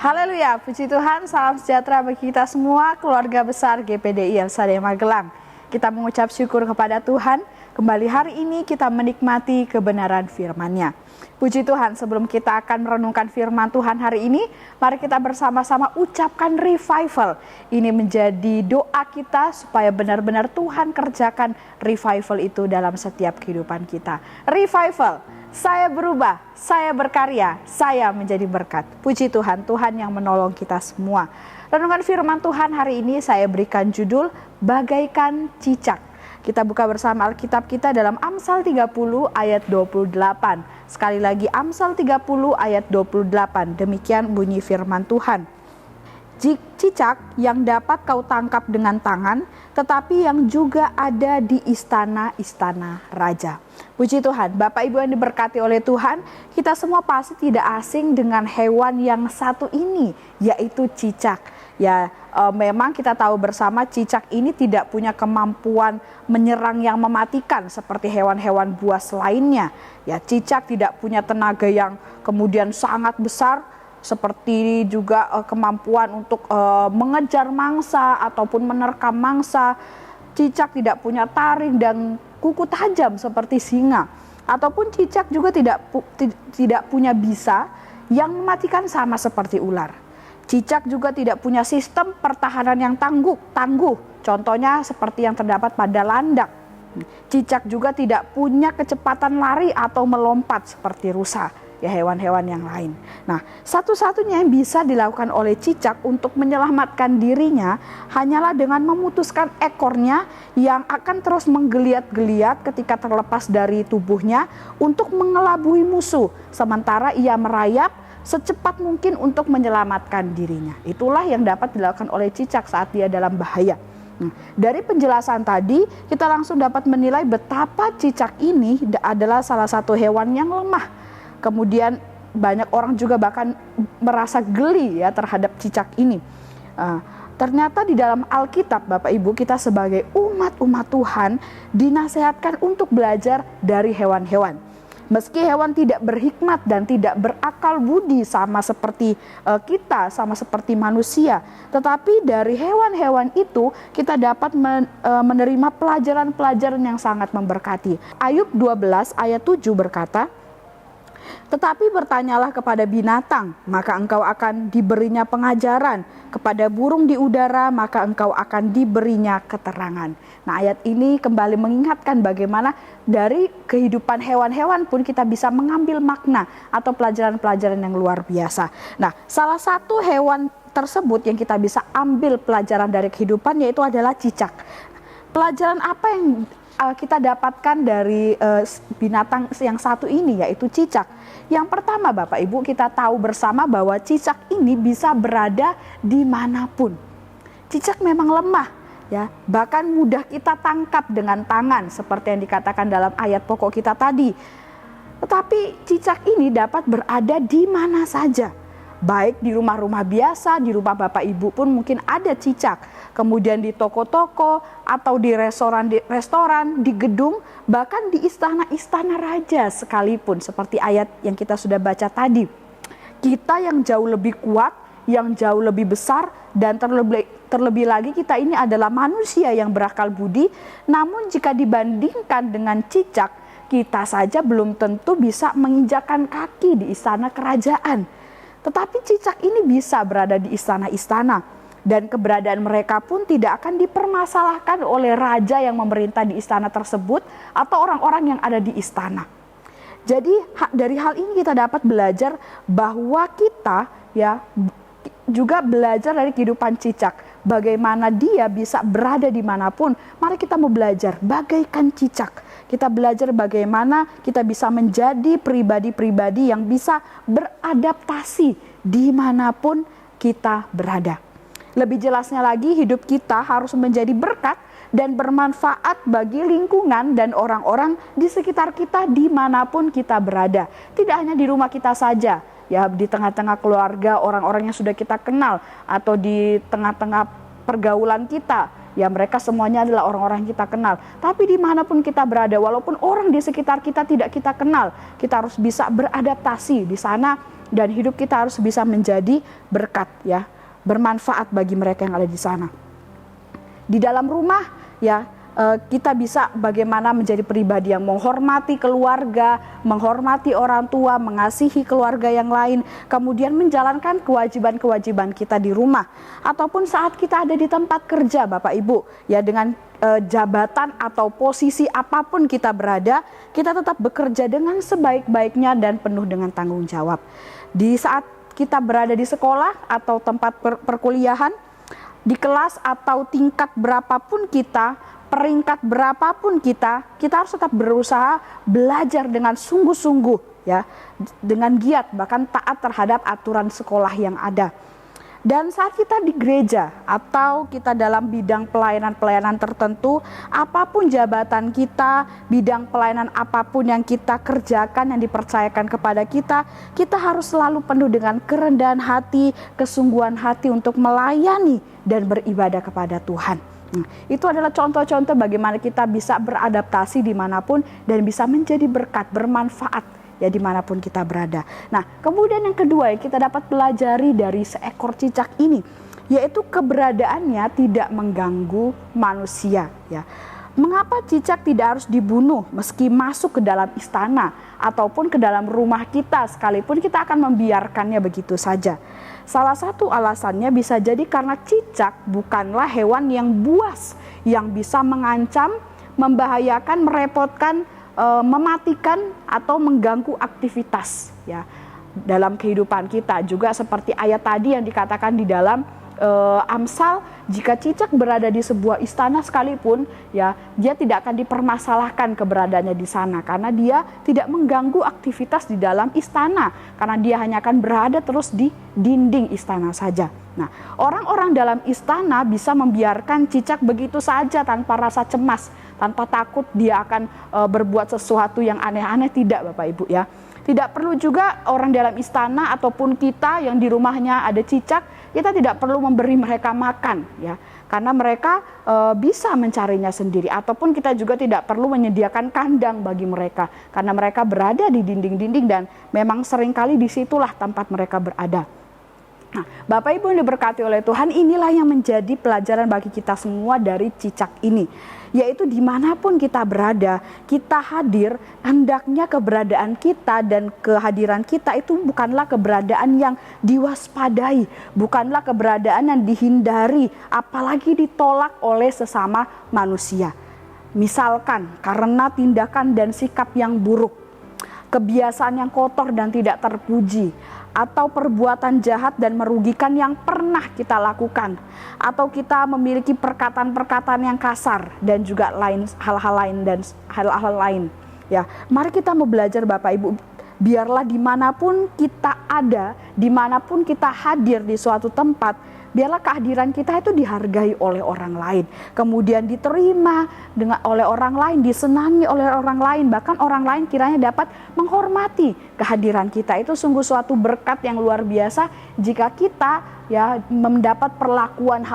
Haleluya, puji Tuhan, salam sejahtera bagi kita semua, keluarga besar GPDI Elsade Magelang. Kita mengucap syukur kepada Tuhan, kembali hari ini kita menikmati kebenaran firman-Nya. Puji Tuhan, sebelum kita akan merenungkan firman Tuhan hari ini, mari kita bersama-sama ucapkan revival. Ini menjadi doa kita supaya benar-benar Tuhan kerjakan revival itu dalam setiap kehidupan kita. Revival. Saya berubah, saya berkarya, saya menjadi berkat. Puji Tuhan, Tuhan yang menolong kita semua. Renungan firman Tuhan hari ini saya berikan judul Bagaikan Cicak. Kita buka bersama Alkitab kita dalam Amsal 30 ayat 28. Sekali lagi Amsal 30 ayat 28. Demikian bunyi firman Tuhan. Cicak yang dapat kau tangkap dengan tangan, tetapi yang juga ada di istana-istana raja. Puji Tuhan, Bapak Ibu yang diberkati oleh Tuhan, kita semua pasti tidak asing dengan hewan yang satu ini, yaitu cicak. Memang kita tahu bersama cicak ini tidak punya kemampuan menyerang yang mematikan seperti hewan-hewan buas lainnya. Cicak tidak punya tenaga yang kemudian sangat besar, seperti juga kemampuan untuk mengejar mangsa ataupun menerkam mangsa. Cicak tidak punya taring dan kuku tajam seperti singa. Ataupun cicak juga tidak punya bisa yang mematikan sama seperti ular. Cicak juga tidak punya sistem pertahanan yang tangguh. Contohnya seperti yang terdapat pada landak. Cicak juga tidak punya kecepatan lari atau melompat seperti rusa. Hewan-hewan yang lain. Nah, satu-satunya yang bisa dilakukan oleh cicak untuk menyelamatkan dirinya hanyalah dengan memutuskan ekornya yang akan terus menggeliat-geliat ketika terlepas dari tubuhnya untuk mengelabui musuh, sementara ia merayap secepat mungkin untuk menyelamatkan dirinya. Itulah yang dapat dilakukan oleh cicak saat dia dalam bahaya. Dari penjelasan tadi, kita langsung dapat menilai betapa cicak ini adalah salah satu hewan yang lemah. Kemudian banyak orang juga bahkan merasa geli terhadap cicak ini. Ternyata di dalam Alkitab, Bapak Ibu, kita sebagai umat Tuhan dinasihatkan untuk belajar dari hewan-hewan. Meski hewan tidak berhikmat dan tidak berakal budi sama seperti kita, sama seperti manusia, tetapi dari hewan-hewan itu kita dapat menerima pelajaran-pelajaran yang sangat memberkati. Ayub 12 ayat 7 berkata, "Tetapi bertanyalah kepada binatang, maka engkau akan diberinya pengajaran. Kepada burung di udara, maka engkau akan diberinya keterangan." Nah, ayat ini kembali mengingatkan bagaimana dari kehidupan hewan-hewan pun kita bisa mengambil makna atau pelajaran-pelajaran yang luar biasa. Nah, salah satu hewan tersebut yang kita bisa ambil pelajaran dari kehidupan yaitu adalah cicak. Pelajaran apa yang kita dapatkan dari binatang yang satu ini, yaitu cicak? Yang pertama, Bapak Ibu, kita tahu bersama bahwa cicak ini bisa berada dimanapun. Cicak memang lemah, bahkan mudah kita tangkap dengan tangan seperti yang dikatakan dalam ayat pokok kita tadi. Tetapi cicak ini dapat berada di mana saja. Baik di rumah-rumah biasa, di rumah Bapak Ibu pun mungkin ada cicak. Kemudian di toko-toko atau di restoran, di gedung, bahkan di istana-istana raja sekalipun. Seperti ayat yang kita sudah baca tadi. Kita yang jauh lebih kuat, yang jauh lebih besar, dan terlebih lagi kita ini adalah manusia yang berakal budi. Namun jika dibandingkan dengan cicak, kita saja belum tentu bisa menginjakan kaki di istana kerajaan. Tetapi cicak ini bisa berada di istana-istana, dan keberadaan mereka pun tidak akan dipermasalahkan oleh raja yang memerintah di istana tersebut atau orang-orang yang ada di istana. Jadi dari hal ini kita dapat belajar bahwa kita juga belajar dari kehidupan cicak. Bagaimana dia bisa berada dimanapun. Mari kita mau belajar bagaikan cicak. Kita belajar bagaimana kita bisa menjadi pribadi-pribadi yang bisa beradaptasi dimanapun kita berada. Lebih jelasnya lagi, hidup kita harus menjadi berkat dan bermanfaat bagi lingkungan dan orang-orang di sekitar kita dimanapun kita berada. Tidak hanya di rumah kita saja, di tengah-tengah keluarga, orang-orang yang sudah kita kenal, atau di tengah-tengah pergaulan kita, ya mereka semuanya adalah orang-orang yang kita kenal. Tapi dimanapun kita berada, walaupun orang di sekitar kita tidak kita kenal, kita harus bisa beradaptasi di sana dan hidup kita harus bisa menjadi berkat, ya, bermanfaat bagi mereka yang ada di sana. Di dalam rumah, ya, kita bisa bagaimana menjadi pribadi yang menghormati keluarga, menghormati orang tua, mengasihi keluarga yang lain, kemudian menjalankan kewajiban-kewajiban kita di rumah. Ataupun saat kita ada di tempat kerja, Bapak Ibu, ya, dengan jabatan atau posisi apapun kita berada, kita tetap bekerja dengan sebaik-baiknya dan penuh dengan tanggung jawab. Di saat kita berada di sekolah atau tempat perkuliahan, di kelas atau tingkat berapapun kita, peringkat berapapun kita harus tetap berusaha belajar dengan sungguh-sungguh, ya, dengan giat, bahkan taat terhadap aturan sekolah yang ada. Dan saat kita di gereja atau kita dalam bidang pelayanan-pelayanan tertentu, apapun jabatan kita, bidang pelayanan apapun yang kita kerjakan, yang dipercayakan kepada kita, kita harus selalu penuh dengan kerendahan hati, kesungguhan hati untuk melayani dan beribadah kepada Tuhan. Itu adalah contoh-contoh bagaimana kita bisa beradaptasi dimanapun dan bisa menjadi berkat, bermanfaat, ya, dimanapun kita berada. Nah, kemudian yang kedua yang kita dapat pelajari dari seekor cicak ini, yaitu keberadaannya tidak mengganggu manusia, ya. Mengapa cicak tidak harus dibunuh meski masuk ke dalam istana ataupun ke dalam rumah kita, sekalipun kita akan membiarkannya begitu saja? Salah satu alasannya bisa jadi karena cicak bukanlah hewan yang buas, yang bisa mengancam, membahayakan, merepotkan, mematikan atau mengganggu aktivitas, ya, dalam kehidupan kita. Juga seperti ayat tadi yang dikatakan di dalam Amsal, jika cicak berada di sebuah istana sekalipun, ya, dia tidak akan dipermasalahkan keberadaannya di sana karena dia tidak mengganggu aktivitas di dalam istana, karena dia hanya akan berada terus di dinding istana saja. Nah, orang-orang dalam istana bisa membiarkan cicak begitu saja tanpa rasa cemas, tanpa takut dia akan berbuat sesuatu yang aneh-aneh, tidak, Bapak Ibu, ya. Tidak perlu juga orang dalam istana ataupun kita yang di rumahnya ada cicak, kita tidak perlu memberi mereka makan, ya, karena mereka bisa mencarinya sendiri. Ataupun kita juga tidak perlu menyediakan kandang bagi mereka, karena mereka berada di dinding-dinding dan memang seringkali disitulah tempat mereka berada. Nah, Bapak Ibu yang diberkati oleh Tuhan, inilah yang menjadi pelajaran bagi kita semua dari cicak ini, yaitu dimanapun kita berada, kita hadir, hendaknya keberadaan kita dan kehadiran kita itu bukanlah keberadaan yang diwaspadai, bukanlah keberadaan yang dihindari, apalagi ditolak oleh sesama manusia. Misalkan karena tindakan dan sikap yang buruk, kebiasaan yang kotor dan tidak terpuji, atau perbuatan jahat dan merugikan yang pernah kita lakukan, atau kita memiliki perkataan-perkataan yang kasar dan juga hal-hal lain, ya. Mari kita mau belajar, Bapak Ibu, biarlah dimanapun kita ada, dimanapun kita hadir di suatu tempat, biarlah kehadiran kita itu dihargai oleh orang lain, kemudian diterima oleh orang lain, disenangi oleh orang lain, bahkan orang lain kiranya dapat menghormati kehadiran kita. Itu sungguh suatu berkat yang luar biasa jika kita, ya, mendapat perlakuan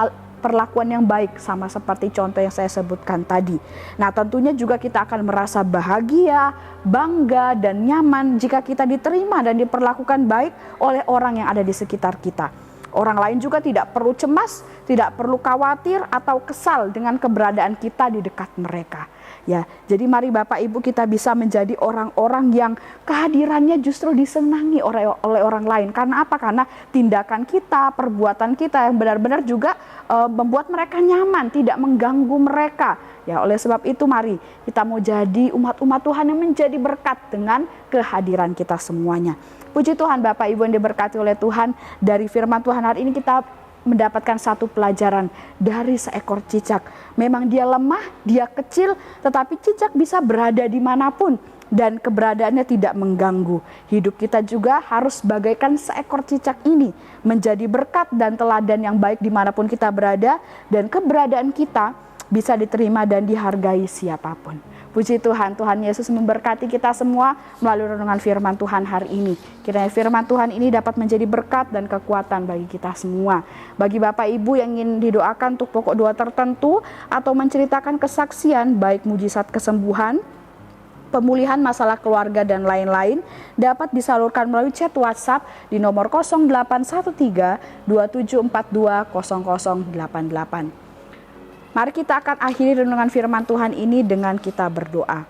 yang baik, sama seperti contoh yang saya sebutkan tadi. Nah, tentunya juga kita akan merasa bahagia, bangga, dan nyaman jika kita diterima dan diperlakukan baik oleh orang yang ada di sekitar kita. Orang lain juga tidak perlu cemas, tidak perlu khawatir atau kesal dengan keberadaan kita di dekat mereka. Ya, jadi mari Bapak Ibu kita bisa menjadi orang-orang yang kehadirannya justru disenangi oleh orang lain. Karena apa? Karena tindakan kita, perbuatan kita yang benar-benar juga membuat mereka nyaman, tidak mengganggu mereka. Ya, oleh sebab itu mari kita mau jadi umat-umat Tuhan yang menjadi berkat dengan kehadiran kita semuanya. Puji Tuhan, Bapak Ibu yang diberkati oleh Tuhan, dari firman Tuhan hari ini kita mendapatkan satu pelajaran dari seekor cicak. Memang dia lemah, dia kecil, tetapi cicak bisa berada dimanapun dan keberadaannya tidak mengganggu. Hidup kita juga harus bagaikan seekor cicak ini, menjadi berkat dan teladan yang baik dimanapun kita berada, dan keberadaan kita bisa diterima dan dihargai siapapun. Puji Tuhan, Tuhan Yesus memberkati kita semua melalui renungan firman Tuhan hari ini. Kiranya firman Tuhan ini dapat menjadi berkat dan kekuatan bagi kita semua. Bagi Bapak Ibu yang ingin didoakan untuk pokok doa tertentu atau menceritakan kesaksian baik mujizat kesembuhan, pemulihan masalah keluarga dan lain-lain, dapat disalurkan melalui chat WhatsApp di nomor 0813 2742 0088. Mari kita akan akhiri renungan firman Tuhan ini dengan kita berdoa.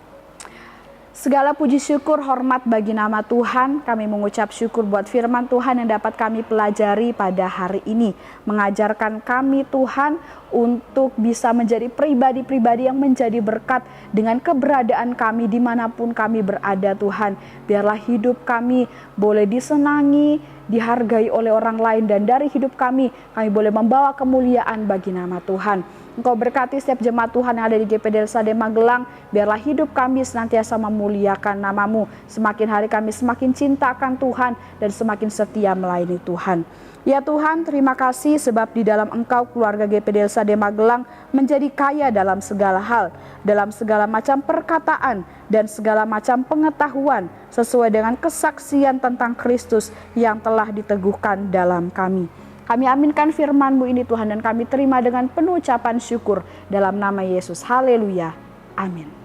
Segala puji syukur hormat bagi nama Tuhan, kami mengucap syukur buat firman Tuhan yang dapat kami pelajari pada hari ini. Mengajarkan kami Tuhan untuk bisa menjadi pribadi-pribadi yang menjadi berkat dengan keberadaan kami dimanapun kami berada Tuhan. Biarlah hidup kami boleh disenangi, dihargai oleh orang lain, dan dari hidup kami boleh membawa kemuliaan bagi nama Tuhan. Engkau berkati setiap jemaat Tuhan yang ada di GPD Sade Magelang. Biarlah hidup kami senantiasa memuliakan nama-Mu. Semakin hari kami semakin cinta akan Tuhan dan semakin setia melayani Tuhan. Ya Tuhan, terima kasih sebab di dalam Engkau keluarga GPD Sade Magelang menjadi kaya dalam segala hal, dalam segala macam perkataan dan segala macam pengetahuan sesuai dengan kesaksian tentang Kristus yang telah diteguhkan dalam kami. Kami aminkan firman-Mu ini Tuhan, dan kami terima dengan penuh ucapan syukur dalam nama Yesus. Haleluya. Amin.